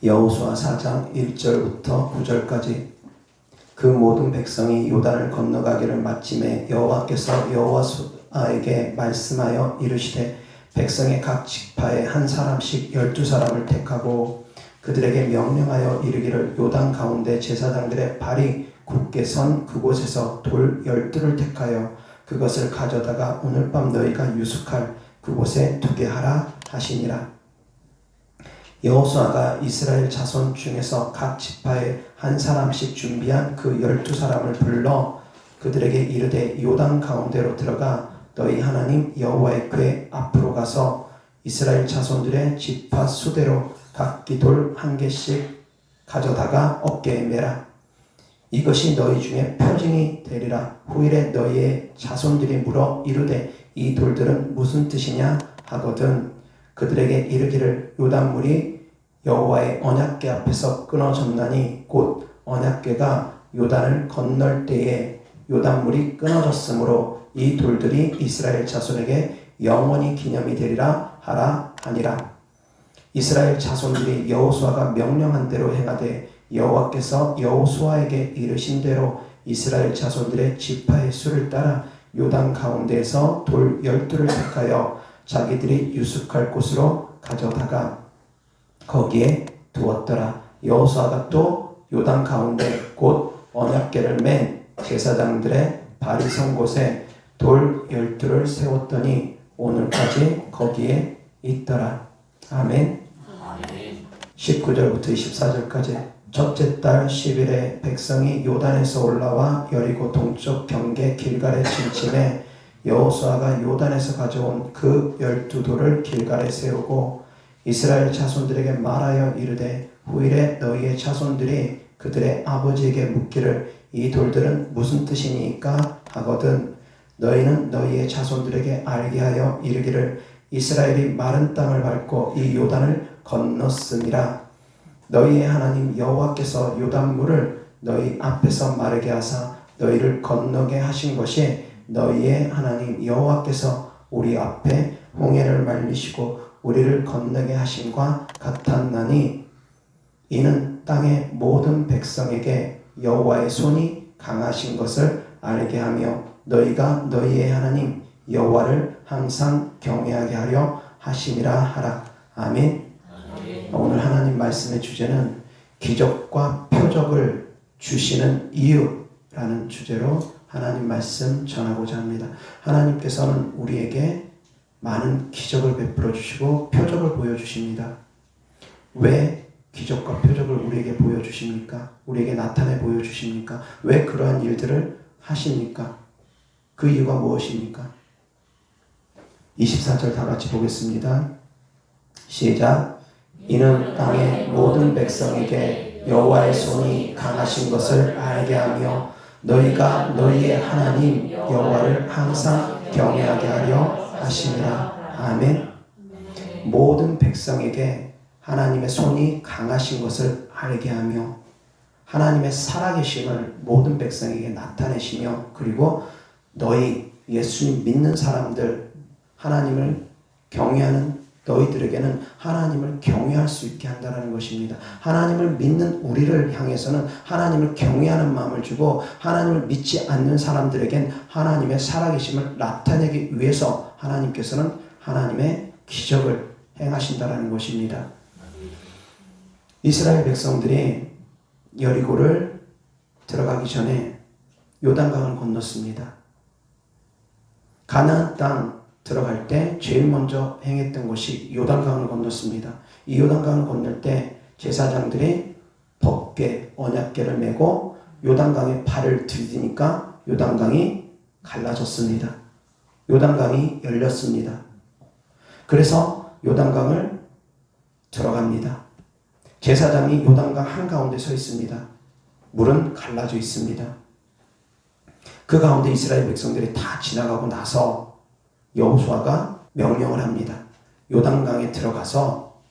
여호수아 4장 1절부터 9절까지. 그 모든 백성이 요단을 건너가기를 마침에 여호와께서 여호수아에게 말씀하여 이르시되 백성의 각 지파에 한 사람씩 12사람을 택하고 그들에게 명령하여 이르기를 요단 가운데 제사장들의 발이 굳게 선 그곳에서 돌 12를 택하여 그것을 가져다가 오늘 밤 너희가 유숙할 그곳에 두게 하라 하시니라. 여호수아가 이스라엘 자손 중에서 각 지파에 한 사람씩 준비한 그 12사람을 불러 그들에게 이르되 요단 가운데로 들어가 너희 하나님 여호와의 궤 앞으로 가서 이스라엘 자손들의 지파 수대로 각기 돌 한 개씩 가져다가 어깨에 매라. 이것이 너희 중에 표징이 되리라. 후일에 너희의 자손들이 물어 이르되 이 돌들은 무슨 뜻이냐 하거든 그들에게 이르기를 요단물이 여호와의 언약궤 앞에서 끊어졌나니 곧 언약궤가 요단을 건널 때에 요단물이 끊어졌으므로 이 돌들이 이스라엘 자손에게 영원히 기념이 되리라 하라 하니라. 이스라엘 자손들이 여호수아가 명령한 대로 행하되 여호와께서 여호수아에게 이르신 대로 이스라엘 자손들의 지파의 수를 따라 요단 가운데에서 돌 12를 택하여 자기들이 유숙할 곳으로 가져다가 거기에 두었더라. 여호수아가 또 요단 가운데 곧 언약궤를 맨 제사장들의 발이 선 곳에 돌 12를 세웠더니 오늘까지 거기에 있더라. 아멘. 19절부터 24절까지. 첫째 달 10일에 백성이 요단에서 올라와 여리고 동쪽 경계 길갈에 진침해 여호수아가 요단에서 가져온 그 12돌을 길갈에 세우고 이스라엘 자손들에게 말하여 이르되 후일에 너희의 자손들이 그들의 아버지에게 묻기를 이 돌들은 무슨 뜻이니까 하거든 너희는 너희의 자손들에게 알게 하여 이르기를 이스라엘이 마른 땅을 밟고 이 요단을 건넜음이라. 너희의 하나님 여호와께서 요단물을 너희 앞에서 마르게 하사 너희를 건너게 하신 것이 너희의 하나님 여호와께서 우리 앞에 홍해를 말리시고 우리를 건너게 하심과 같았나니 이는 땅의 모든 백성에게 여호와의 손이 강하신 것을 알게 하며 너희가 너희의 하나님 여호와를 항상 경외하게 하려 하심이라 하라. 아멘. 오늘 하나님 말씀의 주제는 기적과 표적을 주시는 이유라는 주제로 하나님 말씀 전하고자 합니다. 하나님께서는 우리에게 많은 기적을 베풀어 주시고 표적을 보여주십니다. 왜 기적과 표적을 우리에게 보여주십니까? 우리에게 나타내 보여주십니까? 왜 그러한 일들을 하십니까? 그 이유가 무엇입니까? 24절 다 같이 보겠습니다. 시작. 이는 땅의 모든 백성에게 여호와의 손이 강하신 것을 알게 하며 너희가 너희의 하나님 여호와를 항상 경외하게 하려 하심이라. 아멘. 모든 백성에게 하나님의 손이 강하신 것을 알게 하며 하나님의 살아계심을 모든 백성에게 나타내시며 그리고 너희 예수님 믿는 사람들 하나님을 경외하는 너희들에게는 하나님을 경외할 수 있게 한다는 것입니다. 하나님을 믿는 우리를 향해서는 하나님을 경외하는 마음을 주고 하나님을 믿지 않는 사람들에겐 하나님의 살아계심을 나타내기 위해서 하나님께서는 하나님의 기적을 행하신다는 것입니다. 이스라엘 백성들이 여리고를 들어가기 전에 요단강을 건넜습니다. 가나안 땅 들어갈 때 제일 먼저 행했던 것이 요단강을 건넜습니다. 이 요단강을 건널 때 제사장들이 법궤, 언약궤를 메고 요단강에 발을 들이니까 요단강이 갈라졌습니다. 요단강이 열렸습니다. 그래서 요단강을 들어갑니다. 제사장이 요단강 한가운데 서 있습니다. 물은 갈라져 있습니다. 그 가운데 이스라엘 백성들이 다 지나가고 나서 여호수아가 명령을 합니다. 요단강에 들어가서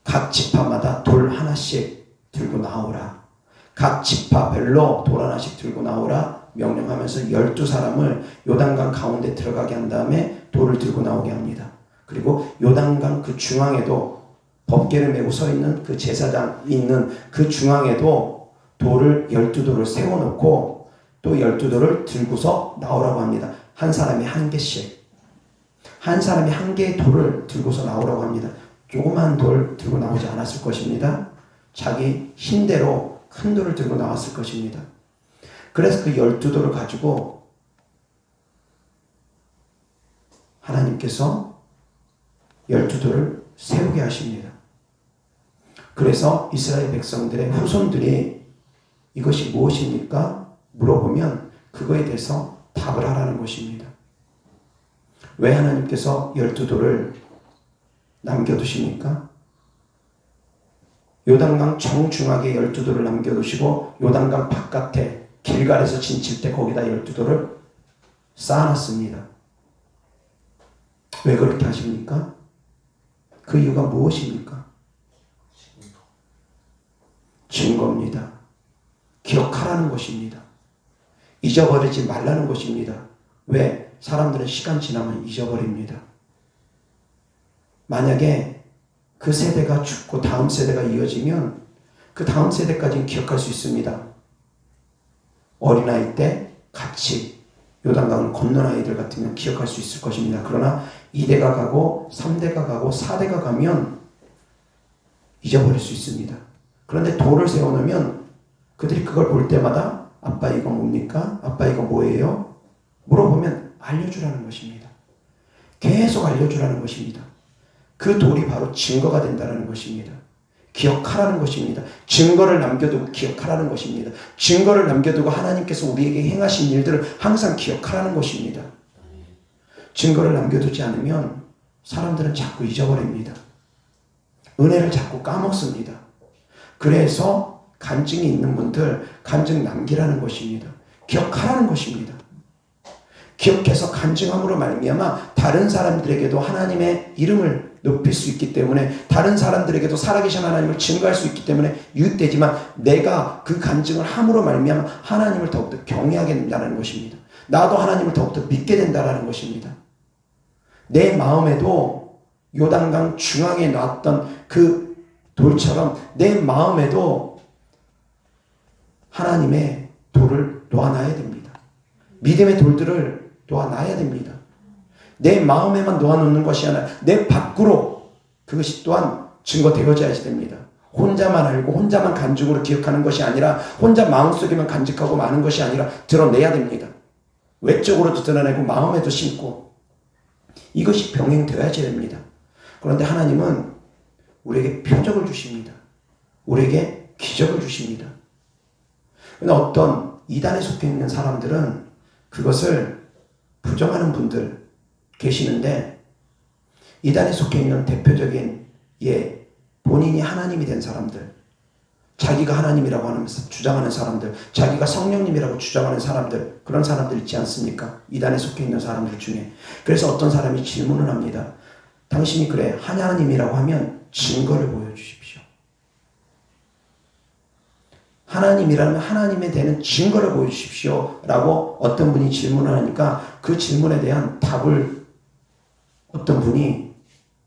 각 지파마다 돌 하나씩 들고 나오라. 각 지파별로 돌 하나씩 들고 나오라 명령하면서 12사람을 요단강 가운데 들어가게 한 다음에 돌을 들고 나오게 합니다. 그리고 요단강 그 중앙에도 법궤를 메고 서 있는 그 제사장이 있는 그 중앙에도 돌을 12돌을 세워놓고 또 12돌을 들고서 나오라고 합니다. 한 사람이 한 개씩. 한 사람이 한 개의 돌을 들고서 나오라고 합니다. 조그만 돌 들고 나오지 않았을 것입니다. 자기 힘대로 큰 돌을 들고 나왔을 것입니다. 그래서 그 12돌을 가지고 하나님께서 12돌을 세우게 하십니다. 그래서 이스라엘 백성들의 후손들이 이것이 무엇입니까? 물어보면 그거에 대해서 답을 하라는 것입니다. 왜 하나님께서 12돌을 남겨두십니까? 요단강 정중앙에 12돌을 남겨두시고 요단강 바깥에 길갈에서 진칠 때 거기다 12돌을 쌓아놨습니다. 왜 그렇게 하십니까? 그 이유가 무엇입니까? 증거입니다. 기억하라는 것입니다. 잊어버리지 말라는 것입니다. 왜? 사람들은 시간 지나면 잊어버립니다. 만약에 그 세대가 죽고 다음 세대가 이어지면 그 다음 세대까지는 기억할 수 있습니다. 어린아이 때 같이 요단강을 건넌 아이들 같으면 기억할 수 있을 것입니다. 그러나 2대가 가고 3대가 가고 4대가 가면 잊어버릴 수 있습니다. 그런데 돌을 세워놓으면 그들이 그걸 볼 때마다 아빠 이거 뭡니까? 아빠 이거 뭐예요? 물어보면 알려주라는 것입니다. 계속 알려주라는 것입니다. 그 돌이 바로 증거가 된다는 것입니다. 기억하라는 것입니다. 증거를 남겨두고 기억하라는 것입니다. 증거를 남겨두고 하나님께서 우리에게 행하신 일들을 항상 기억하라는 것입니다. 증거를 남겨두지 않으면 사람들은 자꾸 잊어버립니다. 은혜를 자꾸 까먹습니다. 그래서 간증이 있는 분들 간증 남기라는 것입니다. 기억하라는 것입니다. 기억해서 간증함으로 말미암아 다른 사람들에게도 하나님의 이름을 높일 수 있기 때문에 다른 사람들에게도 살아계신 하나님을 증거할 수 있기 때문에 유익되지만 내가 그 간증을 함으로 말미암아 하나님을 더욱더 경외하게 된다는 것입니다. 나도 하나님을 더욱더 믿게 된다는 것입니다. 내 마음에도 요단강 중앙에 놨던 그 돌처럼 내 마음에도 하나님의 돌을 놓아놔야 됩니다. 믿음의 돌들을 놓아놔야 됩니다. 내 마음에만 놓아놓는 것이 아니라 내 밖으로 그것이 또한 증거되어져야 됩니다. 혼자만 알고 혼자만 간증으로 기억하는 것이 아니라 혼자 마음속에만 간직하고 마는 것이 아니라 드러내야 됩니다. 외적으로도 드러내고 마음에도 심고 이것이 병행되어야 됩니다. 그런데 하나님은 우리에게 표적을 주십니다. 우리에게 기적을 주십니다. 그런데 어떤 이단에 속해 있는 사람들은 그것을 부정하는 분들 계시는데 이단에 속해 있는 대표적인 본인이 하나님이 된 사람들, 자기가 하나님이라고 하면서 주장하는 사람들, 자기가 성령님이라고 주장하는 사람들, 그런 사람들 있지 않습니까? 이단에 속해 있는 사람들 중에. 그래서 어떤 사람이 질문을 합니다. 당신이 그래 하나님이라고 하면 증거를 보여주십시오. 하나님이라면 하나님에 대한 증거를 보여주십시오 라고 어떤 분이 질문을 하니까 그 질문에 대한 답을 어떤 분이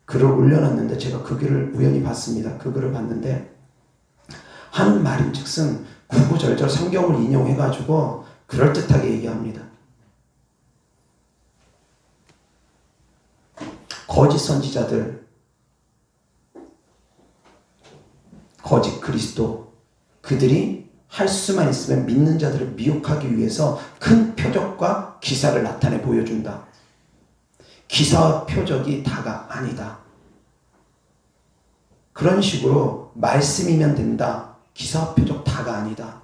글을 올려놨는데 제가 그 글을 우연히 봤습니다. 그 글을 봤는데 하는 말인즉슨 구구절절 성경을 인용해가지고 그럴듯하게 얘기합니다. 거짓 선지자들, 거짓 그리스도, 그들이 할 수만 있으면 믿는 자들을 미혹하기 위해서 큰 표적과 기사를 나타내 보여준다. 기사와 표적이 다가 아니다. 그런 식으로 말씀이면 된다. 기사와 표적 다가 아니다.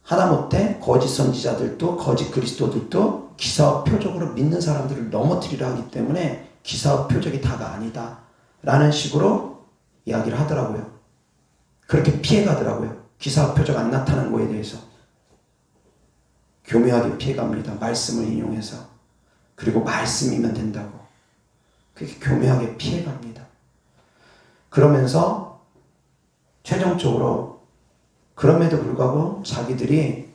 하다못해 거짓 선지자들도 거짓 그리스도들도 기사와 표적으로 믿는 사람들을 넘어뜨리려 하기 때문에 기사와 표적이 다가 아니다. 라는 식으로 이야기를 하더라고요. 그렇게 피해가더라고요. 기사와 표적 안 나타난 거에 대해서. 교묘하게 피해갑니다. 말씀을 인용해서. 그리고 말씀이면 된다고. 그렇게 교묘하게 피해갑니다. 그러면서 최종적으로 그럼에도 불구하고 자기들이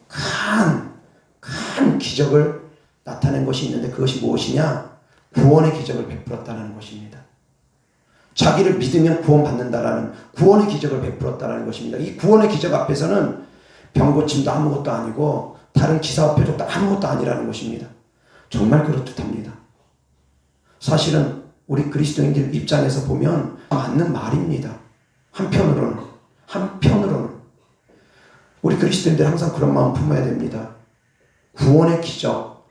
큰 기적을 나타낸 것이 있는데 그것이 무엇이냐? 구원의 기적을 베풀었다는 것입니다. 자기를 믿으면 구원받는다라는 구원의 기적을 베풀었다라는 것입니다. 이 구원의 기적 앞에서는 병고침도 아무것도 아니고 다른 기사와 표적도 아무것도 아니라는 것입니다. 정말 그렇듯합니다. 사실은 우리 그리스도인들 입장에서 보면 맞는 말입니다. 한편으로는 우리 그리스도인들 항상 그런 마음 품어야 됩니다. 구원의 기적,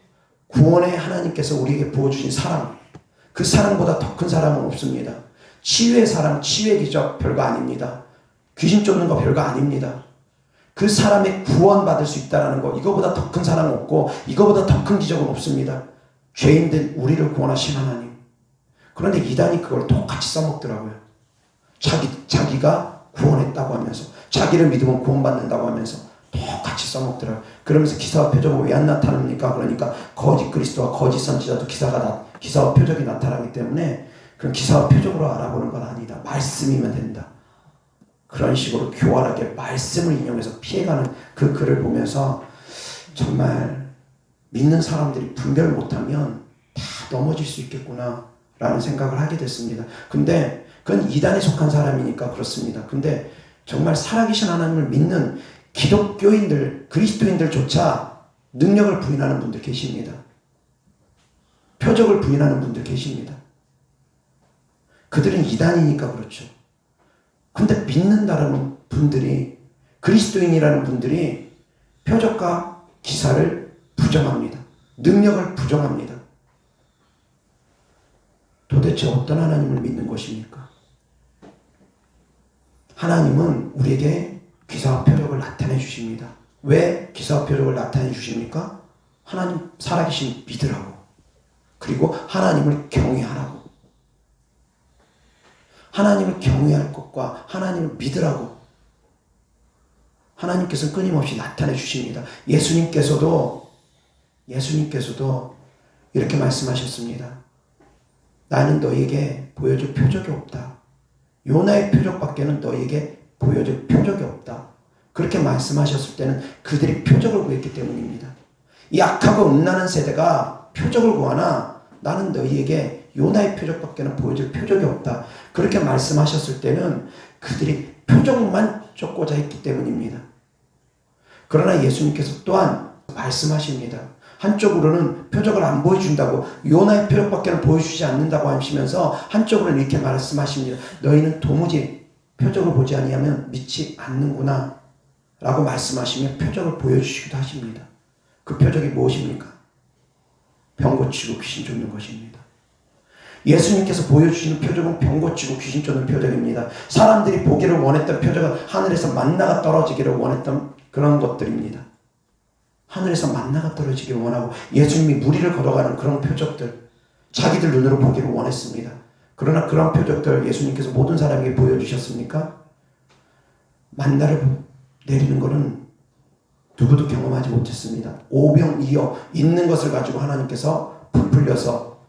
구원의 하나님께서 우리에게 부어주신 사랑, 그 사랑보다 더 큰 사랑은 없습니다. 치유의 사랑, 치유의 기적 별거 아닙니다. 귀신 쫓는 거 별거 아닙니다. 그 사람의 구원받을 수 있다는 거, 이거보다 더 큰 사랑은 없고 이거보다 더 큰 기적은 없습니다. 죄인된 우리를 구원하신 하나님. 그런데 이단이 그걸 똑같이 써먹더라고요. 자기가 구원했다고 하면서, 자기를 믿으면 구원받는다고 하면서 똑같이 써먹더라고요. 그러면서 기사와 표적은 왜 안 나타납니까? 그러니까 거짓 그리스도와 거짓 선지자도 기사와 표적이 나타나기 때문에 그런 기사와 표적으로 알아보는 건 아니다. 말씀이면 된다. 그런 식으로 교활하게 말씀을 인용해서 피해가는 그 글을 보면서 정말 믿는 사람들이 분별 못하면 다 넘어질 수 있겠구나 라는 생각을 하게 됐습니다. 근데 그건 이단에 속한 사람이니까 그렇습니다. 근데 정말 살아계신 하나님을 믿는 기독교인들, 그리스도인들조차 능력을 부인하는 분들 계십니다. 표적을 부인하는 분들 계십니다. 그들은 이단이니까 그렇죠. 근데 믿는다라는 분들이, 그리스도인이라는 분들이 표적과 기사를 부정합니다. 능력을 부정합니다. 도대체 어떤 하나님을 믿는 것입니까? 하나님은 우리에게 기사와 표적을 나타내 주십니다. 왜 기사와 표적을 나타내 주십니까? 하나님 살아계신 믿으라고. 그리고 하나님을 경외하라고. 하나님을 경외할 것과 하나님을 믿으라고 하나님께서는 끊임없이 나타내 주십니다. 예수님께서도 이렇게 말씀하셨습니다. 나는 너희에게 보여줄 표적이 없다. 요나의 표적밖에는 너희에게 보여줄 표적이 없다. 그렇게 말씀하셨을 때는 그들이 표적을 구했기 때문입니다. 이 악하고 음란한 세대가 표적을 구하나 나는 너희에게 요나의 표적밖에는 보여줄 표적이 없다. 그렇게 말씀하셨을 때는 그들이 표적만 쫓고자 했기 때문입니다. 그러나 예수님께서 또한 말씀하십니다. 한쪽으로는 표적을 안 보여준다고, 요나의 표적밖에는 보여주지 않는다고 하시면서 한쪽으로는 이렇게 말씀하십니다. 너희는 도무지 표적을 보지 아니하면 믿지 않는구나 라고 말씀하시며 표적을 보여주시기도 하십니다. 그 표적이 무엇입니까? 병 고치고 귀신 쫓는 것입니다. 예수님께서 보여주시는 표적은 병 고치고 귀신 쫓는 표적입니다. 사람들이 보기를 원했던 표적은 하늘에서 만나가 떨어지기를 원했던 그런 것들입니다. 하늘에서 만나가 떨어지기를 원하고 예수님이 무리를 걸어가는 그런 표적들, 자기들 눈으로 보기를 원했습니다. 그러나 그런 표적들 예수님께서 모든 사람에게 보여주셨습니까? 만나를 내리는 것은 누구도 경험하지 못했습니다. 오병이어 있는 것을 가지고 하나님께서 부풀려서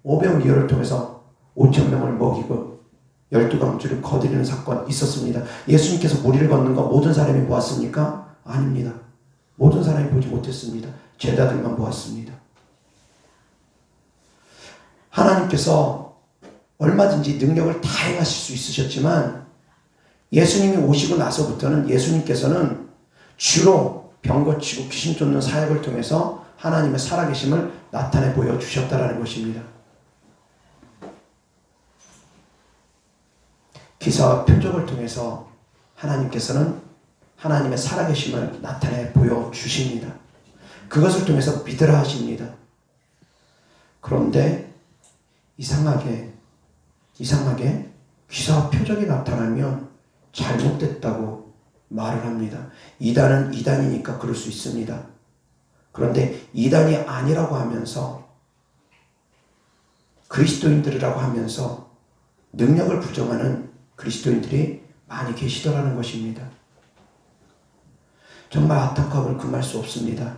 오병이어를 통해서 5,000명을 먹이고 12광주를 거두리는 사건 있었습니다. 예수님께서 무리를 걷는 거 모든 사람이 보았습니까? 아닙니다. 모든 사람이 보지 못했습니다. 제자들만 보았습니다. 하나님께서 얼마든지 능력을 다 행하실 수 있으셨지만 예수님이 오시고 나서부터는 예수님께서는 주로 병 고치고 귀신 쫓는 사역을 통해서 하나님의 살아계심을 나타내 보여주셨다는 것입니다. 기사와 표적을 통해서 하나님께서는 하나님의 살아계심을 나타내 보여주십니다. 그것을 통해서 믿으라 하십니다. 그런데 이상하게 기사와 표적이 나타나면 잘못됐다고 말을 합니다. 이단은 이단이니까 그럴 수 있습니다. 그런데 이단이 아니라고 하면서 그리스도인들이라고 하면서 능력을 부정하는 그리스도인들이 많이 계시더라는 것입니다. 정말 안타까움을 금할 수 없습니다.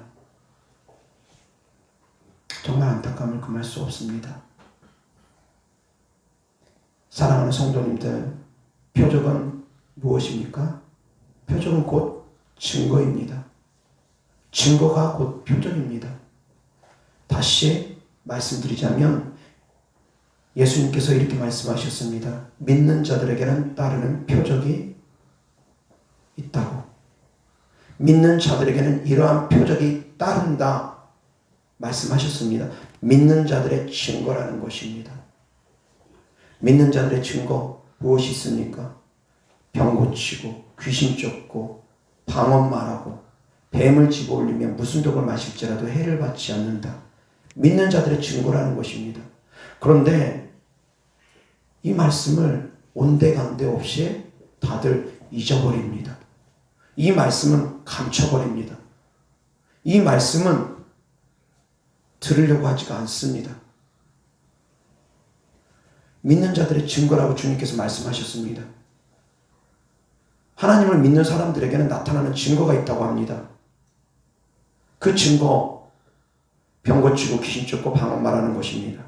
정말 안타까움을 금할 수 없습니다. 사랑하는 성도님들, 표적은 무엇입니까? 표적은 곧 증거입니다. 증거가 곧 표적입니다. 다시 말씀드리자면 예수님께서 이렇게 말씀하셨습니다. 믿는 자들에게는 따르는 표적이 있다고. 믿는 자들에게는 이러한 표적이 따른다 말씀하셨습니다. 믿는 자들의 증거라는 것입니다. 믿는 자들의 증거 무엇이 있습니까? 병 고치고 귀신 쫓고 방언 말하고 뱀을 집어올리며 무슨 독을 마실지라도 해를 받지 않는다. 믿는 자들의 증거라는 것입니다. 그런데 이 말씀을 온데간데 없이 다들 잊어버립니다. 이 말씀은 감춰버립니다. 이 말씀은 들으려고 하지가 않습니다. 믿는 자들의 증거라고 주님께서 말씀하셨습니다. 하나님을 믿는 사람들에게는 나타나는 증거가 있다고 합니다. 그 증거, 병 고치고 귀신 쫓고 방언 말하는 것입니다.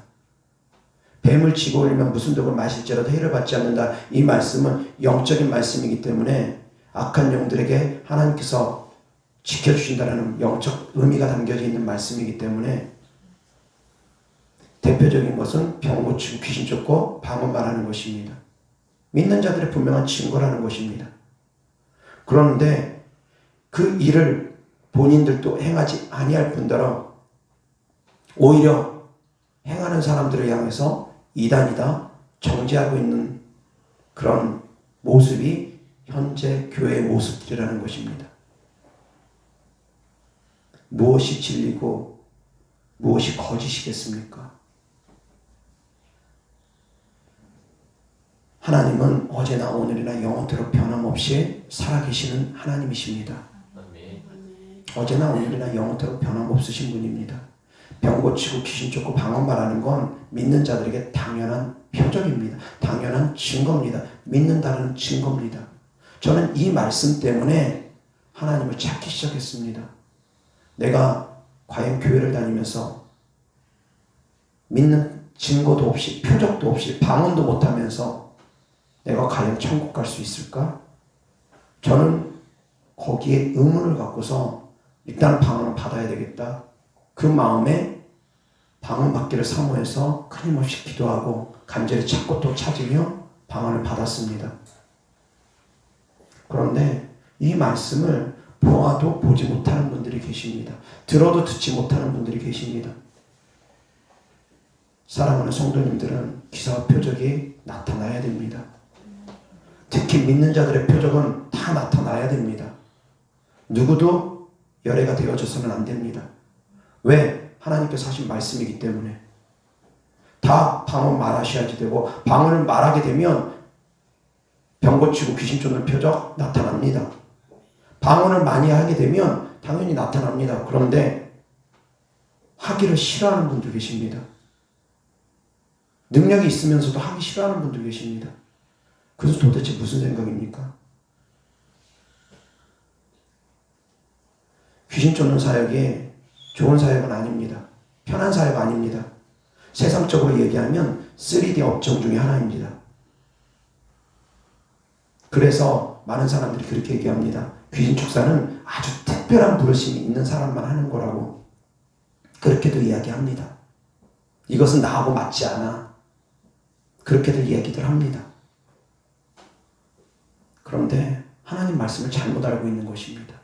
뱀을 집어올리면 무슨 독을 마실지라도 해를 받지 않는다. 이 말씀은 영적인 말씀이기 때문에 악한 영들에게 하나님께서 지켜주신다는 영적 의미가 담겨져 있는 말씀이기 때문에 대표적인 것은 병 고치고 귀신 쫓고 방언 말하는 것입니다. 믿는 자들의 분명한 증거라는 것입니다. 그런데 그 일을 본인들도 행하지 아니할 뿐더러 오히려 행하는 사람들을 향해서 이단이다 정죄하고 있는 그런 모습이 현재 교회의 모습들이라는 것입니다. 무엇이 진리고 무엇이 거짓이겠습니까? 하나님은 어제나 오늘이나 영원토록 변함없이 살아계시는 하나님이십니다. 어제나 오늘이나 영원토록 변함없으신 분입니다. 병 고치고 귀신 쫓고 방언 말하는 건 믿는 자들에게 당연한 표적입니다. 당연한 증거입니다. 믿는다는 증거입니다. 저는 이 말씀 때문에 하나님을 찾기 시작했습니다. 내가 과연 교회를 다니면서 믿는 증거도 없이 표적도 없이 방언도 못하면서 내가 과연 천국 갈 수 있을까? 저는 거기에 의문을 갖고서 일단 방언을 받아야 되겠다. 그 마음에 방언 받기를 사모해서 끊임없이 기도하고 간절히 찾고 또 찾으며 방언을 받았습니다. 그런데 이 말씀을 보아도 보지 못하는 분들이 계십니다. 들어도 듣지 못하는 분들이 계십니다. 사랑하는 성도님들은 기사와 표적이 나타나야 됩니다. 특히 믿는 자들의 표적은 다 나타나야 됩니다. 누구도 열애가 되어져서는 안 됩니다. 왜? 하나님께서 하신 말씀이기 때문에. 다 방언 말하셔야지 되고 방언을 말하게 되면 병 고치고 귀신 쫓는 표적 나타납니다. 방언을 많이 하게 되면 당연히 나타납니다. 그런데 하기를 싫어하는 분도 계십니다. 능력이 있으면서도 하기 싫어하는 분도 계십니다. 그래서 도대체 무슨 생각입니까? 귀신 쫓는 사역이 좋은 사역은 아닙니다. 편한 사역 아닙니다. 세상적으로 얘기하면 3D 업종 중에 하나입니다. 그래서 많은 사람들이 그렇게 얘기합니다. 귀신 축사는 아주 특별한 부르심이 있는 사람만 하는 거라고 그렇게도 이야기합니다. 이것은 나하고 맞지 않아. 그렇게들 이야기들 합니다. 그런데 하나님 말씀을 잘못 알고 있는 것입니다.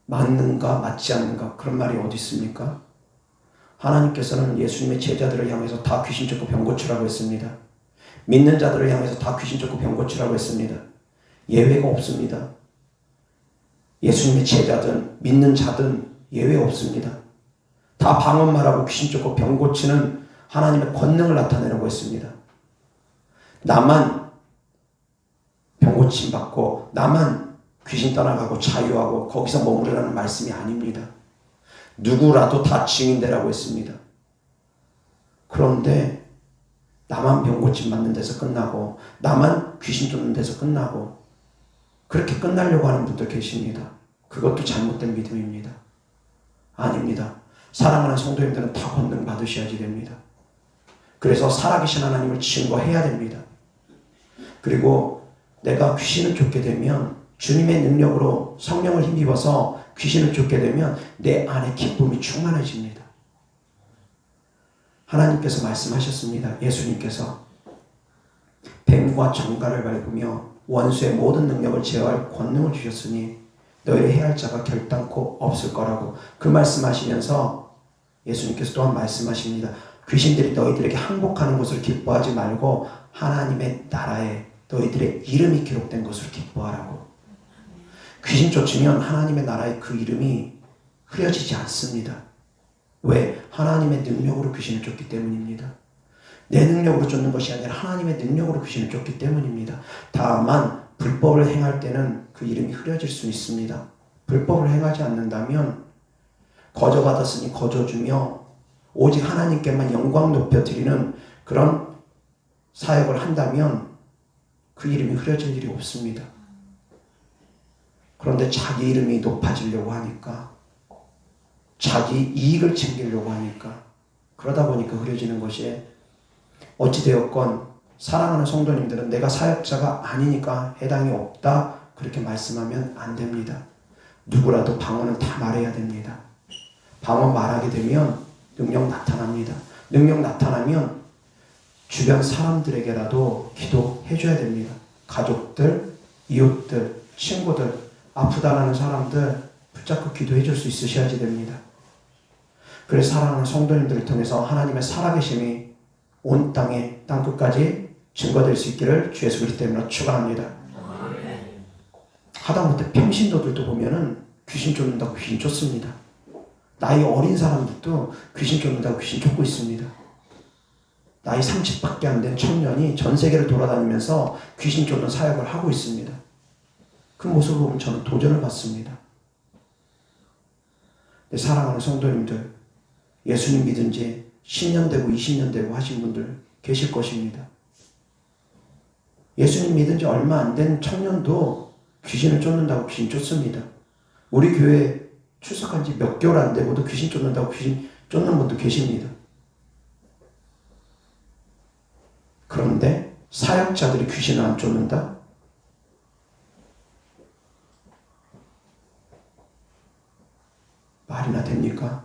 맞는가 맞지 않는가 그런 말이 어디 있습니까? 하나님께서는 예수님의 제자들을 향해서 다 귀신 쫓고 병 고치라고 했습니다. 믿는 자들을 향해서 다 귀신 쫓고 병 고치라고 했습니다. 예외가 없습니다. 예수님의 제자든 믿는 자든 예외 없습니다. 다 방언 말하고 귀신 쫓고 병 고치는 하나님의 권능을 나타내라고 했습니다. 나만 병 고침 받고 나만 귀신 떠나가고 자유하고 거기서 머무르라는 말씀이 아닙니다. 누구라도 다 증인되라고 했습니다. 그런데 나만 병 고침 받는 데서 끝나고 나만 귀신 쫓는 데서 끝나고 그렇게 끝나려고 하는 분들 계십니다. 그것도 잘못된 믿음입니다. 아닙니다. 사랑하는 성도님들은 다 권능 받으셔야지 됩니다. 그래서 살아계신 하나님을 증거해야 됩니다. 그리고 내가 귀신을 쫓게 되면 주님의 능력으로 성령을 힘입어서 귀신을 쫓게 되면 내 안에 기쁨이 충만해집니다. 하나님께서 말씀하셨습니다. 예수님께서 뱀과 정갈을 밟으며 원수의 모든 능력을 제어할 권능을 주셨으니 너희를 해할 자가 결단코 없을 거라고 그 말씀하시면서 예수님께서 또한 말씀하십니다. 귀신들이 너희들에게 항복하는 것을 기뻐하지 말고 하나님의 나라에 너희들의 이름이 기록된 것을 기뻐하라고. 귀신 쫓으면 하나님의 나라의 그 이름이 흐려지지 않습니다. 왜? 하나님의 능력으로 귀신을 쫓기 때문입니다. 내 능력으로 쫓는 것이 아니라 하나님의 능력으로 귀신을 쫓기 때문입니다. 다만 불법을 행할 때는 그 이름이 흐려질 수 있습니다. 불법을 행하지 않는다면 거저받았으니 거저주며 오직 하나님께만 영광 높여드리는 그런 사역을 한다면 그 이름이 흐려질 일이 없습니다. 그런데 자기 이름이 높아지려고 하니까, 자기 이익을 챙기려고 하니까, 그러다 보니까 흐려지는 것이, 어찌되었건 사랑하는 성도님들은 내가 사역자가 아니니까 해당이 없다 그렇게 말씀하면 안 됩니다. 누구라도 방언은 다 말해야 됩니다. 방언 말하게 되면 능력 나타납니다. 능력 나타나면 주변 사람들에게라도 기도해줘야 됩니다. 가족들, 이웃들, 친구들, 아프다라는 사람들 붙잡고 기도해줄 수 있으셔야지 됩니다. 그래서 사랑하는 성도님들을 통해서 하나님의 살아계심이 온 땅에 땅끝까지 증거될 수 있기를 주 예수 그리스도 이름으로 축원합니다. 하다못해 평신도들도 보면은 귀신 쫓는다고 귀신 쫓습니다. 나이 어린 사람들도 귀신 쫓는다고 귀신 쫓고 있습니다. 나이 30밖에 안 된 청년이 전 세계를 돌아다니면서 귀신 쫓는 사역을 하고 있습니다. 그 모습을 보면 저는 도전을 받습니다. 사랑하는 성도님들, 예수님 믿은 지 10년 되고 20년 되고 하신 분들 계실 것입니다. 예수님 믿은 지 얼마 안 된 청년도 귀신을 쫓는다고 귀신 쫓습니다. 우리 교회에 출석한 지 몇 개월 안 되고도 귀신 쫓는다고 귀신 쫓는 분도 계십니다. 그런데 사역자들이 귀신을 안 쫓는다? 말이나 됩니까?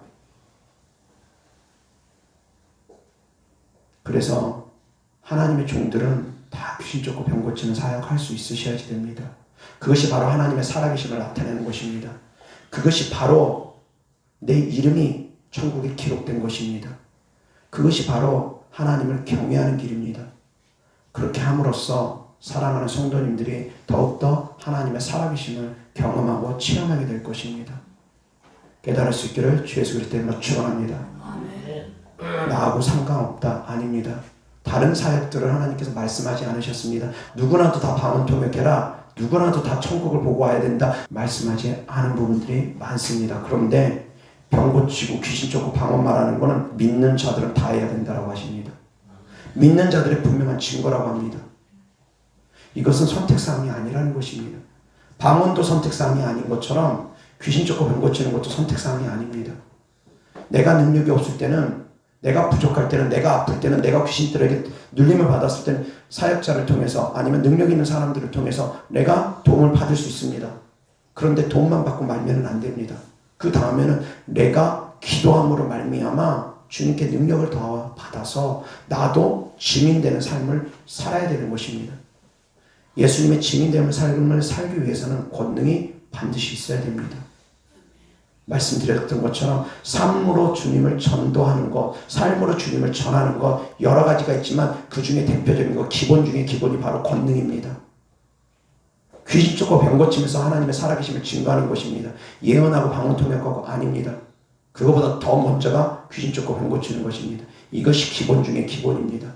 그래서 하나님의 종들은 다 귀신 쫓고 병 고치는 사역할 수 있으셔야지 됩니다. 그것이 바로 하나님의 살아계심을 나타내는 것입니다. 그것이 바로 내 이름이 천국에 기록된 것입니다. 그것이 바로 하나님을 경외하는 길입니다. 그렇게 함으로써 사랑하는 성도님들이 더욱더 하나님의 살아계심을 경험하고 체험하게 될 것입니다. 깨달을 수 있기를 주 예수 그리스도 이름으로 축원합니다. 나하고 상관없다. 아닙니다. 다른 사역들을 하나님께서 말씀하지 않으셨습니다. 누구나도 다 방언 통역해라. 누구나도 다 천국을 보고 와야 된다. 말씀하지 않은 부분들이 많습니다. 그런데 병 고치고 귀신 쫓고 방언 말하는 것은 믿는 자들은 다 해야 된다고 하십니다. 믿는 자들의 분명한 증거라고 합니다. 이것은 선택사항이 아니라는 것입니다. 방언도 선택사항이 아닌 것처럼 귀신 쫓고 병 고치는 것도 선택사항이 아닙니다. 내가 능력이 없을 때는, 내가 부족할 때는, 내가 아플 때는, 내가 귀신들에게 눌림을 받았을 때는 사역자를 통해서 아니면 능력 있는 사람들을 통해서 내가 도움을 받을 수 있습니다. 그런데 도움만 받고 말면은 안 됩니다. 그 다음에는 내가 기도함으로 말미암아 주님께 능력을 더 받아서 나도 증인되는 삶을 살아야 되는 것입니다. 예수님의 증인되는 삶을 살기 위해서는 권능이 반드시 있어야 됩니다. 말씀드렸던 것처럼 삶으로 주님을 전도하는 것, 삶으로 주님을 전하는 것 여러 가지가 있지만 그 중에 대표적인 것, 기본 중에 기본이 바로 권능입니다. 귀신 쫓고 병 고치면서 하나님의 살아계심을 증거하는 것입니다. 예언하고 방언 통역하고 아닙니다. 그거보다 더 먼저가 귀신 쫓고 병 고치는 것입니다. 이것이 기본 중에 기본입니다.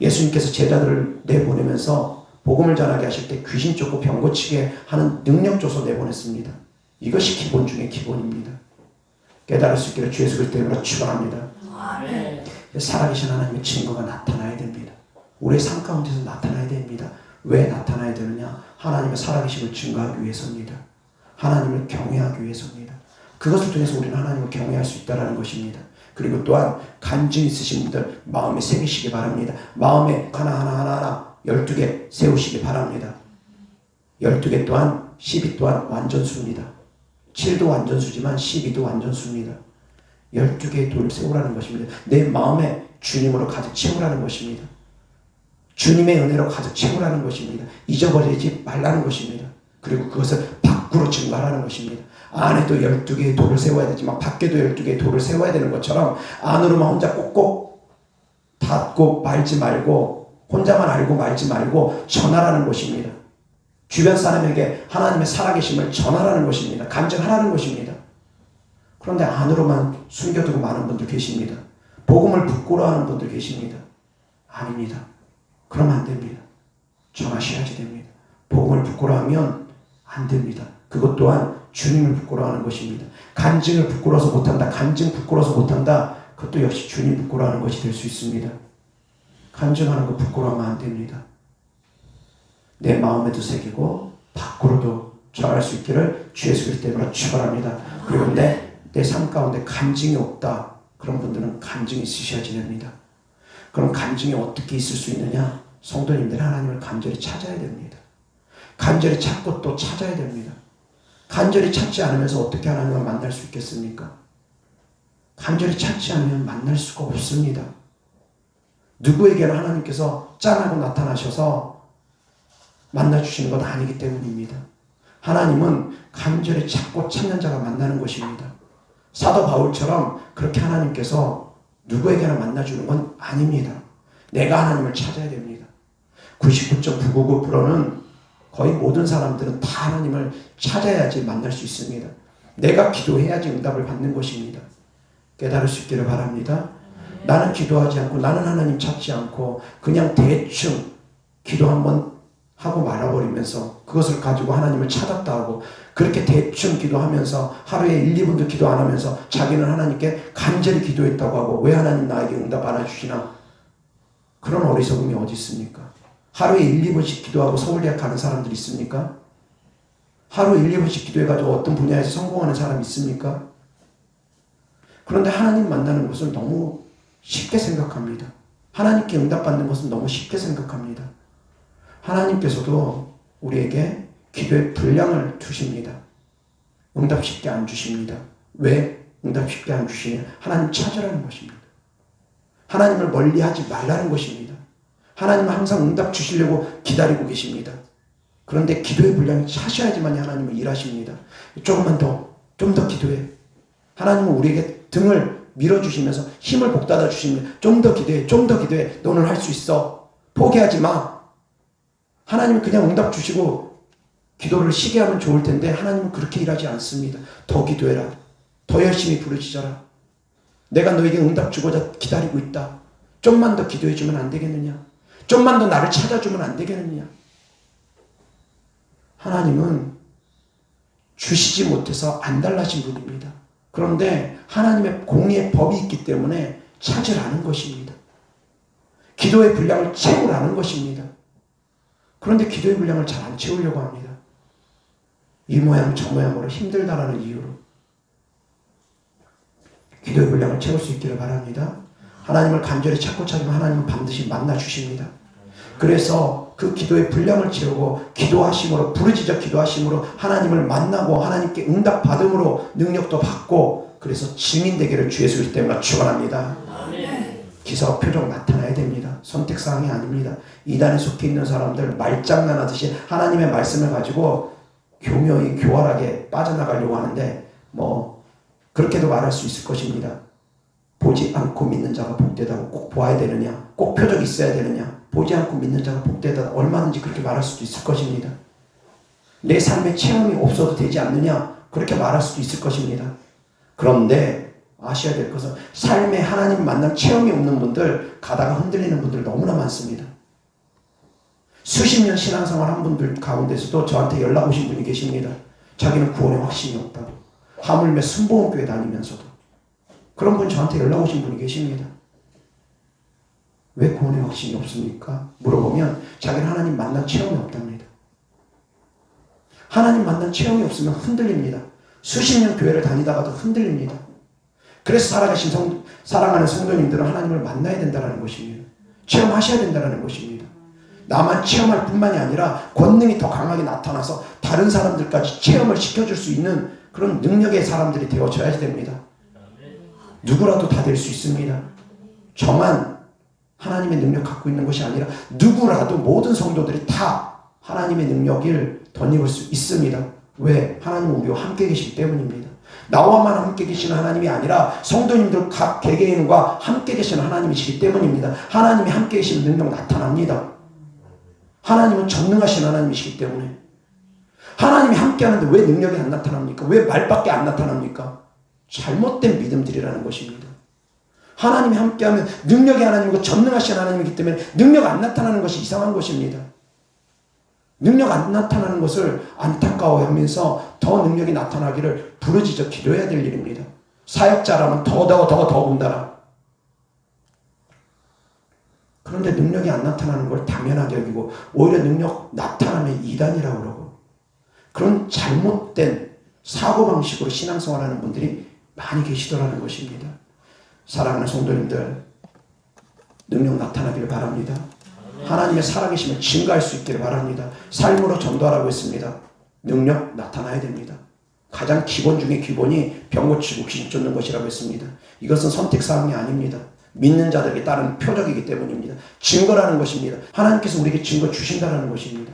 예수님께서 제자들을 내보내면서 복음을 전하게 하실 때 귀신 쫓고 병 고치게 하는 능력 줘서 내보냈습니다. 이것이 기본 중에 기본입니다. 깨달을 수 있기를 주 예수 그리스도 이름으로 축원합니다. 살아계신 하나님의 증거가 나타나야 됩니다. 우리의 삶 가운데서 나타나야 됩니다. 왜 나타나야 되느냐? 하나님의 살아계심을 증거하기 위해서입니다. 하나님을 경외하기 위해서입니다. 그것을 통해서 우리는 하나님을 경외할 수 있다는 것입니다. 그리고 또한 간증 있으신 분들 마음에 새기시기 바랍니다. 마음에 하나하나 12개 세우시기 바랍니다. 12개 또한 12 또한 완전수입니다. 7도 완전수지만 12도 완전수입니다. 12개의 돌을 세우라는 것입니다. 내 마음에 주님으로 가득 채우라는 것입니다. 주님의 은혜로 가득 채우라는 것입니다. 잊어버리지 말라는 것입니다. 그리고 그것을 밖으로 증거하라는 것입니다. 안에도 12개의 돌을 세워야 되지만 밖에도 12개의 돌을 세워야 되는 것처럼 안으로만 혼자 꼭꼭 닫고 말지 말고 혼자만 알고 말지 말고 전하라는 것입니다. 주변 사람에게 하나님의 살아계심을 전하라는 것입니다. 간증하라는 것입니다. 그런데 안으로만 숨겨두고 많은 분들 계십니다. 복음을 부끄러워하는 분들 계십니다. 아닙니다. 그러면 안 됩니다. 전하셔야지 됩니다. 복음을 부끄러워하면 안 됩니다. 그것 또한 주님을 부끄러워하는 것입니다. 간증을 부끄러워서 못한다. 간증 부끄러워서 못한다. 그것도 역시 주님 부끄러워하는 것이 될 수 있습니다. 간증하는 거 부끄러워하면 안 됩니다. 내 마음에도 새기고 밖으로도 전할 수 있기를 주 예수 그리스도 이름으로 축원합니다. 그리고 내 삶 가운데 간증이 없다. 그런 분들은 간증이 있으셔야지 됩니다. 그럼 간증이 어떻게 있을 수 있느냐? 성도님들 하나님을 간절히 찾아야 됩니다. 간절히 찾고 또 찾아야 됩니다. 간절히 찾지 않으면서 어떻게 하나님을 만날 수 있겠습니까? 간절히 찾지 않으면 만날 수가 없습니다. 누구에게나 하나님께서 짠하고 나타나셔서 만나주시는 것 아니기 때문입니다. 하나님은 간절히 찾고 찾는 자가 만나는 것입니다. 사도 바울처럼 그렇게 하나님께서 누구에게나 만나주는 건 아닙니다. 내가 하나님을 찾아야 됩니다. 99.999%는 거의 모든 사람들은 다 하나님을 찾아야지 만날 수 있습니다. 내가 기도해야지 응답을 받는 것입니다. 깨달을 수 있기를 바랍니다. 나는 기도하지 않고 나는 하나님 찾지 않고 그냥 대충 기도 한번 하고 말아버리면서 그것을 가지고 하나님을 찾았다 하고 그렇게 대충 기도하면서 하루에 1, 2분도 기도 안 하면서 자기는 하나님께 간절히 기도했다고 하고 왜 하나님 나에게 응답 안 해주시나? 그런 어리석음이 어디 있습니까? 하루에 1, 2분씩 기도하고 서울대학 가는 사람들 있습니까? 하루에 1, 2분씩 기도해가지고 어떤 분야에서 성공하는 사람 있습니까? 그런데 하나님 만나는 것을 너무 쉽게 생각합니다. 하나님께 응답받는 것은 너무 쉽게 생각합니다. 하나님께서도 우리에게 기도의 분량을 주십니다. 응답 쉽게 안 주십니다. 왜 응답 쉽게 안 주시냐? 하나님 찾으라는 것입니다. 하나님을 멀리하지 말라는 것입니다. 하나님은 항상 응답 주시려고 기다리고 계십니다. 그런데 기도의 분량을 차셔야지만 하나님은 일하십니다. 조금만 더, 좀 더 기도해. 하나님은 우리에게 등을 밀어주시면서 힘을 복받아 주십니다. 좀 더 기도해, 좀 더 기도해. 너는 할 수 있어. 포기하지 마. 하나님은 그냥 응답 주시고 기도를 쉬게 하면 좋을 텐데 하나님은 그렇게 일하지 않습니다. 더 기도해라. 더 열심히 부르짖어라. 내가 너에게 응답 주고자 기다리고 있다. 좀만 더 기도해 주면 안 되겠느냐? 좀만 더 나를 찾아주면 안 되겠느냐? 하나님은 주시지 못해서 안 달라진 분입니다. 그런데 하나님의 공의의 법이 있기 때문에 찾으라는 것입니다. 기도의 분량을 채우라는 것입니다. 그런데 기도의 분량을 잘 안 채우려고 합니다. 이 모양 저 모양으로 힘들다라는 이유로 기도의 분량을 채울 수 있기를 바랍니다. 하나님을 간절히 찾고 찾으면 하나님은 반드시 만나 주십니다. 그래서 그 기도의 분량을 채우고 기도하심으로 부르짖어 기도하심으로 하나님을 만나고 하나님께 응답 받음으로 능력도 받고 그래서 증인 되기를 주 예수 그리스도 때문에 축원합니다. 기사와 표적 나타나야 됩니다. 선택사항이 아닙니다. 이단에 속해 있는 사람들 말장난하듯이 하나님의 말씀을 가지고 교묘히 교활하게 빠져나가려고 하는데 그렇게도 말할 수 있을 것입니다. 보지 않고 믿는 자가 복되다고 꼭 보아야 되느냐? 꼭 표적이 있어야 되느냐? 보지 않고 믿는 자가 복되다. 얼마든지 그렇게 말할 수도 있을 것입니다. 내 삶의 체험이 없어도 되지 않느냐? 그렇게 말할 수도 있을 것입니다. 그런데 아셔야 될 것은 삶에 하나님 만난 체험이 없는 분들, 가다가 흔들리는 분들 너무나 많습니다. 수십 년 신앙생활 한 분들 가운데서도 저한테 연락 오신 분이 계십니다. 자기는 구원의 확신이 없다고. 하물며 순복음교회 다니면서도. 그런 분이 저한테 연락 오신 분이 계십니다. 왜 구원의 확신이 없습니까? 물어보면 자기는 하나님 만난 체험이 없답니다. 하나님 만난 체험이 없으면 흔들립니다. 수십 년 교회를 다니다가도 흔들립니다. 그래서 살아가신 사랑하는 성도님들은 하나님을 만나야 된다는 것입니다. 체험하셔야 된다는 것입니다. 나만 체험할 뿐만이 아니라 권능이 더 강하게 나타나서 다른 사람들까지 체험을 시켜줄 수 있는 그런 능력의 사람들이 되어져야 됩니다. 누구라도 다 될 수 있습니다. 저만 하나님의 능력 갖고 있는 것이 아니라 누구라도 모든 성도들이 다 하나님의 능력을 덧입을 수 있습니다. 왜? 하나님은 우리와 함께 계시기 때문입니다. 나와만 함께 계시는 하나님이 아니라 성도님들 각 개개인과 함께 계시는 하나님이시기 때문입니다. 하나님이 함께 계시는 능력 나타납니다. 하나님은 전능하신 하나님이시기 때문에. 하나님이 함께 하는데 왜 능력이 안 나타납니까? 왜 말밖에 안 나타납니까? 잘못된 믿음들이라는 것입니다. 하나님이 함께하면 능력이 하나님이고 전능하신 하나님이기 때문에 능력 안 나타나는 것이 이상한 것입니다. 능력 안 나타나는 것을 안타까워하면서 더 능력이 나타나기를 부르짖어 기도해야 될 일입니다. 사역자라면 더 본다라. 그런데 능력이 안 나타나는 걸 당연하게 여기고 오히려 능력 나타나면 이단이라고 그러고 그런 잘못된 사고방식으로 신앙생활하는 분들이 많이 계시더라는 것입니다. 사랑하는 성도님들, 능력 나타나기를 바랍니다. 하나님의 살아계심을 증거할 수 있기를 바랍니다. 삶으로 전도하라고 했습니다. 능력 나타나야 됩니다. 가장 기본 중에 기본이 병 고치고 귀신 쫓는 것이라고 했습니다. 이것은 선택사항이 아닙니다. 믿는 자들에게 따른 표적이기 때문입니다. 증거라는 것입니다. 하나님께서 우리에게 증거 주신다는 것입니다.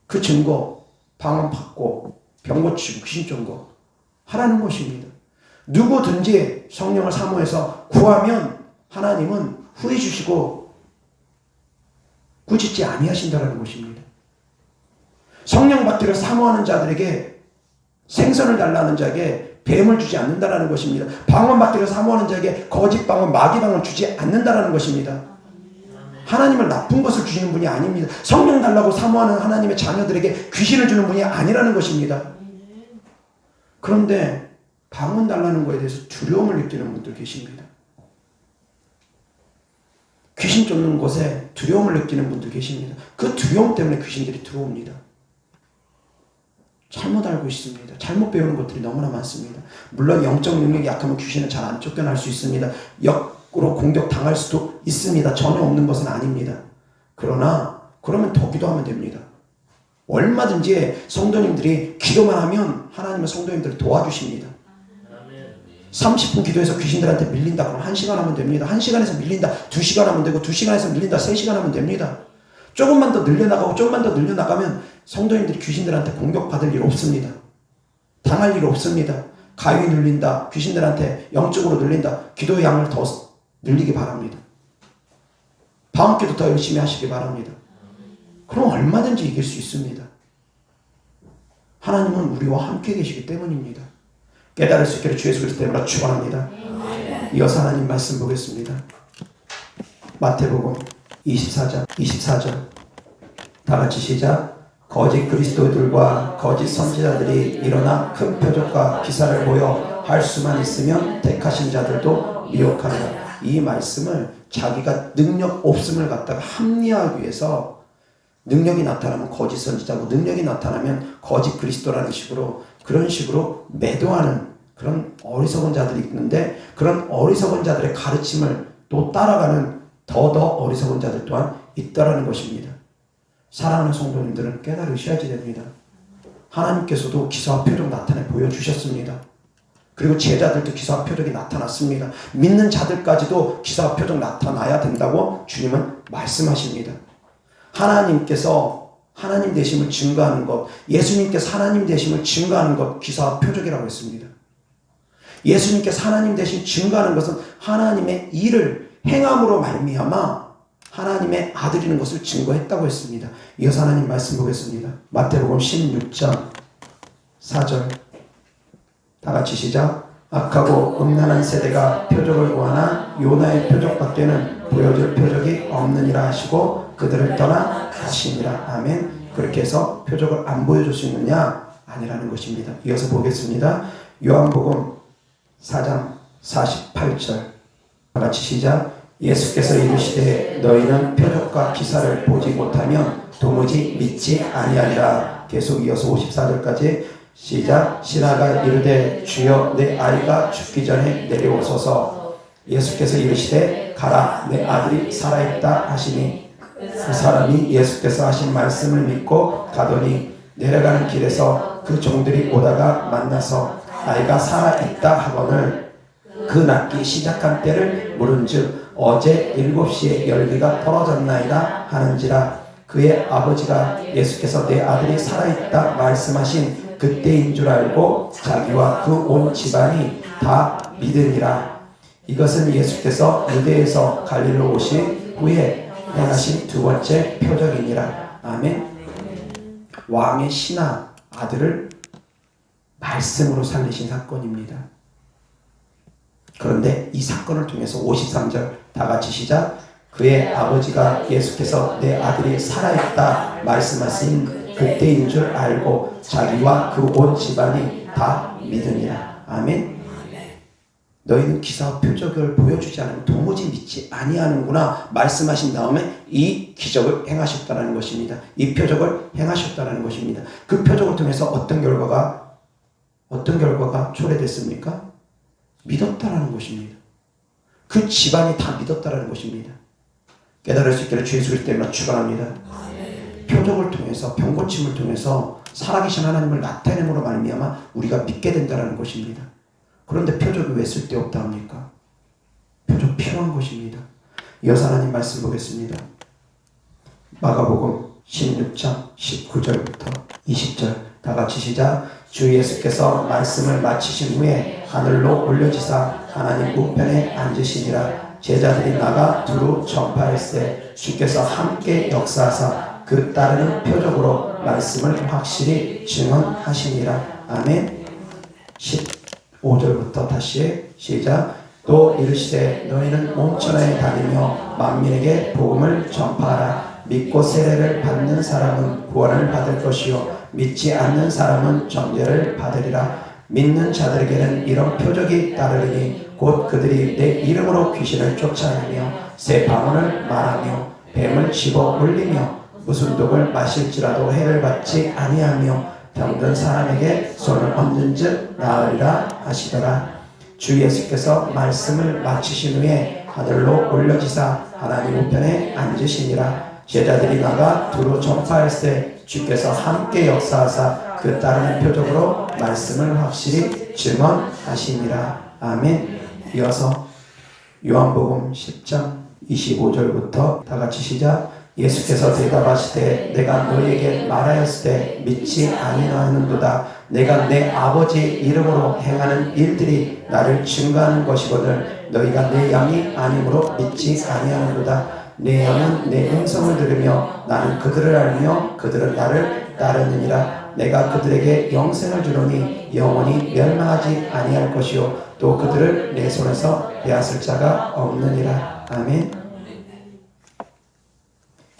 그 증거 방언 받고 병 고치고 귀신 쫓는 거 하라는 것입니다. 누구든지 성령을 사모해서 구하면 하나님은 후회 주시고 꾸짖지 아니하신다는 것입니다. 성령 받기를 사모하는 자들에게 생선을 달라는 자에게 뱀을 주지 않는다는 것입니다. 방언 받기를 사모하는 자에게 거짓 방언, 마귀 방언 주지 않는다는 것입니다. 하나님은 나쁜 것을 주시는 분이 아닙니다. 성령 달라고 사모하는 하나님의 자녀들에게 귀신을 주는 분이 아니라는 것입니다. 그런데 방언 달라는 것에 대해서 두려움을 느끼는 분들 계십니다. 귀신 쫓는 곳에 두려움을 느끼는 분들 계십니다. 그 두려움 때문에 귀신들이 들어옵니다. 잘못 알고 있습니다. 잘못 배우는 것들이 너무나 많습니다. 물론 영적 능력이 약하면 귀신은 잘 안 쫓겨날 수 있습니다. 역으로 공격 당할 수도 있습니다. 전혀 없는 것은 아닙니다. 그러나 그러면 더 기도하면 됩니다. 얼마든지 성도님들이 기도만 하면 하나님은 성도님들을 도와주십니다. 30분 기도해서 귀신들한테 밀린다 그러면 1시간 하면 됩니다. 1시간에서 밀린다 2시간 하면 되고 2시간에서 밀린다 3시간 하면 됩니다. 조금만 더 늘려나가고 조금만 더 늘려나가면 성도님들이 귀신들한테 공격받을 일 없습니다. 당할 일 없습니다. 가위 눌린다, 귀신들한테 영적으로 눌린다, 기도의 양을 더 늘리기 바랍니다. 방언기도 더 열심히 하시기 바랍니다. 그럼 얼마든지 이길 수 있습니다. 하나님은 우리와 함께 계시기 때문입니다. 깨달을 수 있기를 주 예수 그리스도 이름으로 축원합니다. 이어서 하나님 말씀 보겠습니다. 마태복음 24장 24절 다 같이 시작. 거짓 그리스도들과 거짓 선지자들이 일어나 큰 표적과 기사를 보여 할 수만 있으면 택하신 자들도 미혹하리라. 이 말씀을 자기가 능력 없음을 갖다가 합리화하기 위해서 능력이 나타나면 거짓 선지자고 능력이 나타나면 거짓 그리스도라는 식으로 그런 식으로 매도하는 그런 어리석은 자들이 있는데 그런 어리석은 자들의 가르침을 또 따라가는 더더 어리석은 자들 또한 있다라는 것입니다. 사랑하는 성도님들은 깨달으셔야지 됩니다. 하나님께서도 기사와 표적 나타내 보여주셨습니다. 그리고 제자들도 기사와 표적이 나타났습니다. 믿는 자들까지도 기사와 표적 나타나야 된다고 주님은 말씀하십니다. 하나님께서 하나님 되심을 증거하는 것, 예수님께서 하나님 되심을 증거하는 것, 기사와 표적이라고 했습니다. 예수님께서 하나님 되심 증거하는 것은 하나님의 일을 행함으로 말미암아 하나님의 아들이는 것을 증거했다고 했습니다. 이어서 하나님 말씀 보겠습니다. 마태복음 16장 4절 다 같이 시작. 악하고 음란한 세대가 표적을 구하나 요나의 표적밖에는 보여줄 표적이 없느니라 하시고 그들을 떠나 가시니라. 아멘. 그렇게 해서 표적을 안 보여줄 수 있느냐? 아니라는 것입니다. 이어서 보겠습니다. 요한복음 4장 48절 다 같이 시작. 예수께서 이르시되 너희는 표적과 기사를 보지 못하면 도무지 믿지 아니하리라. 계속 이어서 54절까지 시작. 신하가 이르되 주여 내 아이가 죽기 전에 내려오소서. 예수께서 이르시되 가라 내 아들이 살아있다 하시니 그 사람이 예수께서 하신 말씀을 믿고 가더니 내려가는 길에서 그 종들이 오다가 만나서 아이가 살아있다 하거늘 그 낫기 시작한 때를 물은즉 어제 7시에 열기가 떨어졌나이다 하는지라. 그의 아버지가 예수께서 내 아들이 살아있다 말씀하신 그때인 줄 알고 자기와 그 온 집안이 다 믿으니라. 이것은 예수께서 유대에서 갈릴리로 오신 후에 행하신 두 번째 표적이니라. 아멘. 왕의 신하 아들을 말씀으로 살리신 사건입니다. 그런데 이 사건을 통해서 53절 다 같이 시작. 그의 아버지가 예수께서 내 아들이 살아있다 말씀하신 그때인 줄 알고 자기와 그 온 집안이 다 믿으니라. 아멘. 너희는 기사와 표적을 보여주지 않으면 도무지 믿지 아니하는구나 말씀하신 다음에 이 기적을 행하셨다는 것입니다. 이 표적을 행하셨다는 것입니다. 그 표적을 통해서 어떤 결과가 초래됐습니까? 믿었다라는 것입니다. 그 집안이 다 믿었다라는 것입니다. 깨달을 수 있기를 주 예수 그리스도 때문에 축원합니다. 표적을 통해서 병고침을 통해서 살아계신 하나님을 나타내므로 말미암아 우리가 믿게 된다라는 것입니다. 그런데 표적이 왜 쓸데없다 합니까? 표적 필요한 것입니다. 이어서 하나님 말씀 보겠습니다. 마가복음 16장 19절부터 20절 다 같이 시작. 주 예수께서 말씀을 마치신 후에 하늘로 올려지사 하나님 우편에 앉으시니라. 제자들이 나가 두루 전파할세 주께서 함께 역사하사 그 따르는 표적으로 말씀을 확실히 증언하시니라. 아멘. 15절부터 다시 시작. 또 이르시되 너희는 온 천하에 다니며 만민에게 복음을 전파하라. 믿고 세례를 받는 사람은 구원을 받을 것이요 믿지 않는 사람은 정죄를 받으리라. 믿는 자들에게는 이런 표적이 따르리니 곧 그들이 내 이름으로 귀신을 쫓아내며 새 방언을 말하며 뱀을 집어 물리며 무슨 독을 마실지라도 해를 받지 아니하며 병든 사람에게 손을 얹은즉 나으리라 하시더라. 주 예수께서 말씀을 마치신 후에 하늘로 올려지사 하나님 우편에 앉으시니라. 제자들이 나가 두루 전파할세 주께서 함께 역사하사 그 따르는 표적으로 말씀을 확실히 증언하시니라. 아멘. 이어서 요한복음 10장 25절부터 다 같이 시작. 예수께서 대답하시되 내가 너희에게 말하였을 때 믿지 아니하는도다. 내가 내 아버지 이름으로 행하는 일들이 나를 증거하는 것이거늘 너희가 내 양이 아니므로 믿지 아니하는도다. 내 양은 내 음성을 들으며 나는 그들을 알며 그들은 나를 따르느니라. 내가 그들에게 영생을 주노니 영원히 멸망하지 아니할 것이요 또 그들을 내 손에서 빼앗을 자가 없느니라. 아멘.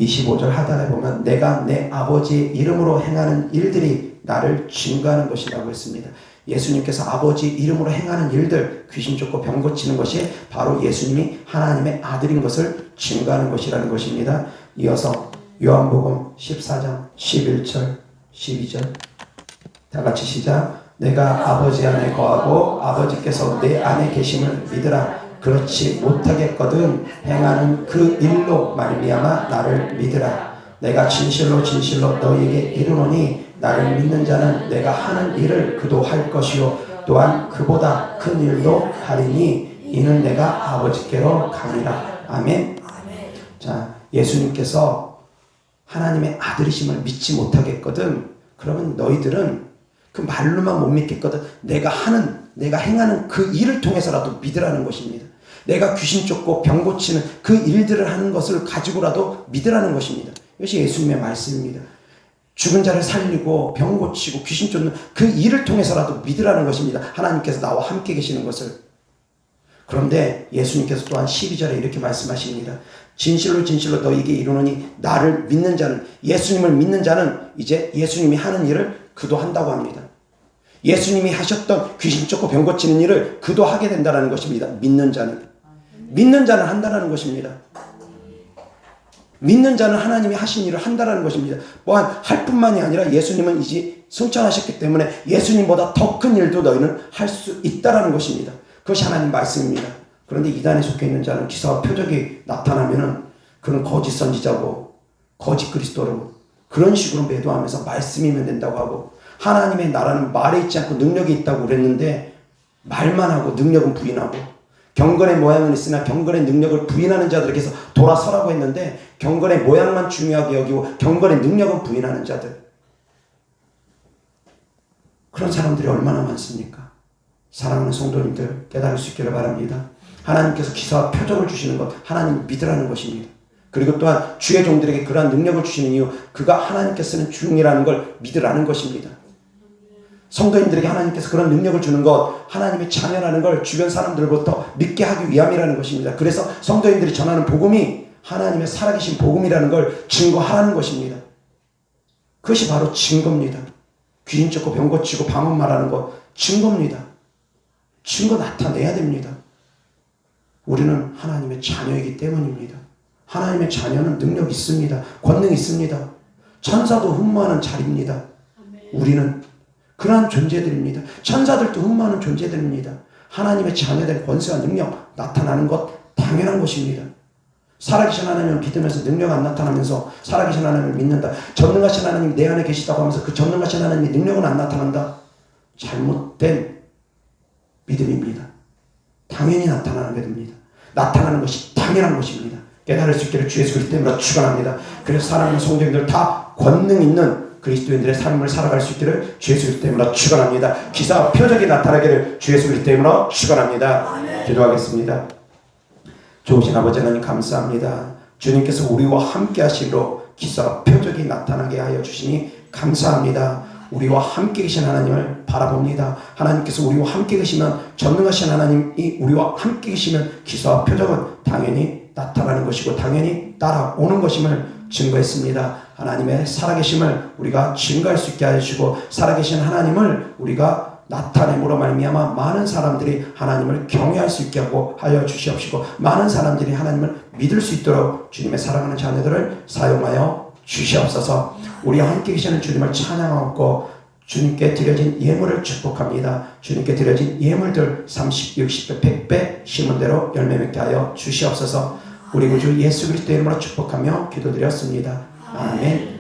25절 하단에 보면 내가 내 아버지 이름으로 행하는 일들이 나를 증거하는 것이라고 했습니다. 예수님께서 아버지 이름으로 행하는 일들, 귀신 쫓고 병 고치는 것이 바로 예수님이 하나님의 아들인 것을 증거하는 것이라는 것입니다. 이어서 요한복음 14장 11절 12절 다 같이 시작. 내가 아버지 안에 거하고 아버지께서 내 안에 계심을 믿으라. 그렇지 못하겠거든 행하는 그 일로 말미암아 나를 믿으라. 내가 진실로 진실로 너희에게 이르노니 나를 믿는 자는 내가 하는 일을 그도 할 것이요 또한 그보다 큰 일도 하리니 이는 내가 아버지께로 가리라. 아멘. 자, 예수님께서 하나님의 아들이심을 믿지 못하겠거든. 그러면 너희들은 그 말로만 못 믿겠거든. 내가 행하는 그 일을 통해서라도 믿으라는 것입니다. 내가 귀신 쫓고 병 고치는 그 일들을 하는 것을 가지고라도 믿으라는 것입니다. 이것이 예수님의 말씀입니다. 죽은 자를 살리고 병 고치고 귀신 쫓는 그 일을 통해서라도 믿으라는 것입니다. 하나님께서 나와 함께 계시는 것을. 그런데 예수님께서 또한 12절에 이렇게 말씀하십니다. 진실로 진실로 너희에게 이르노니 나를 믿는 자는, 예수님을 믿는 자는 이제 예수님이 하는 일을 그도 한다고 합니다. 예수님이 하셨던 귀신 쫓고 병 고치는 일을 그도 하게 된다는 것입니다. 믿는 자는 한다는 것입니다. 믿는 자는 하나님이 하신 일을 한다는 것입니다. 또한 할 뿐만이 아니라 예수님은 이제 승천하셨기 때문에 예수님보다 더 큰 일도 너희는 할 수 있다는 것입니다. 그것이 하나님 말씀입니다. 그런데 이단에 속해 있는 자는 기사와 표적이 나타나면은 그는 거짓 선지자고 거짓 그리스도로 그런 식으로 매도하면서 말씀이면 된다고 하고, 하나님의 나라는 말에 있지 않고 능력이 있다고 그랬는데 말만 하고 능력은 부인하고 경건의 모양은 있으나 경건의 능력을 부인하는 자들에게서 돌아서라고 했는데 경건의 모양만 중요하게 여기고 경건의 능력은 부인하는 자들, 그런 사람들이 얼마나 많습니까? 사랑하는 성도님들, 깨달을 수 있기를 바랍니다. 하나님께서 기사와 표적을 주시는 것, 하나님을 믿으라는 것입니다. 그리고 또한 주의 종들에게 그러한 능력을 주시는 이유, 그가 하나님께서는 중이라는 걸 믿으라는 것입니다. 성도님들에게 하나님께서 그런 능력을 주는 것, 하나님의 자녀라는 걸 주변 사람들부터 믿게 하기 위함이라는 것입니다. 그래서 성도님들이 전하는 복음이 하나님의 살아계신 복음이라는 걸 증거하라는 것입니다. 그것이 바로 증거입니다. 귀신 쫓고 병 고치고 방언 말하는 것, 증거입니다. 증거 나타내야 됩니다. 우리는 하나님의 자녀이기 때문입니다. 하나님의 자녀는 능력 있습니다. 권능 있습니다. 천사도 흠모하는 자리입니다. 우리는 그러한 존재들입니다. 천사들도 흠모하는 존재들입니다. 하나님의 자녀된 권세와 능력 나타나는 것 당연한 것입니다. 살아계신 하나님을 믿으면서 능력 안 나타나면서 살아계신 하나님을 믿는다. 전능하신 하나님이 내 안에 계시다고 하면서 그 전능하신 하나님의 능력은 안 나타난다. 잘못된 믿음입니다. 당연히 나타나는 믿음입니다. 나타나는 것이 당연한 것입니다. 깨달을 수 있기를 주 예수 그리스도 이름으로 축원합니다. 그래서 사랑하는 성도님들 다 권능 있는 그리스도인들의 삶을 살아갈 수 있기를 주 예수 그리스도 이름으로 축원합니다. 기사와 표적이 나타나기를 주 예수 그리스도 이름으로 축원합니다. 기도하겠습니다. 좋으신 아버지 하나님 감사합니다. 주님께서 우리와 함께 하시기로 기사와 표적이 나타나게 하여 주시니 감사합니다. 우리와 함께 계신 하나님을 바라봅니다. 하나님께서 우리와 함께 계시면, 전능하신 하나님이 우리와 함께 계시면 기사와 표적은 당연히 나타나는 것이고 당연히 따라오는 것임을 증거했습니다. 하나님의 살아계심을 우리가 증거할 수 있게 하시고 살아계신 하나님을 우리가 나타냄으로 말미암아 많은 사람들이 하나님을 경외할 수 있게 하여 주시옵시고 많은 사람들이 하나님을 믿을 수 있도록 주님의 사랑하는 자녀들을 사용하여 주시옵소서. 우리와 함께 계시는 주님을 찬양하고 주님께 드려진 예물을 축복합니다. 주님께 드려진 예물들 30, 60배, 100배 심은 대로 열매 맺게 하여 주시옵소서. 우리 구주 예수 그리스도의 이름으로 축복하며 기도드렸습니다. 아멘.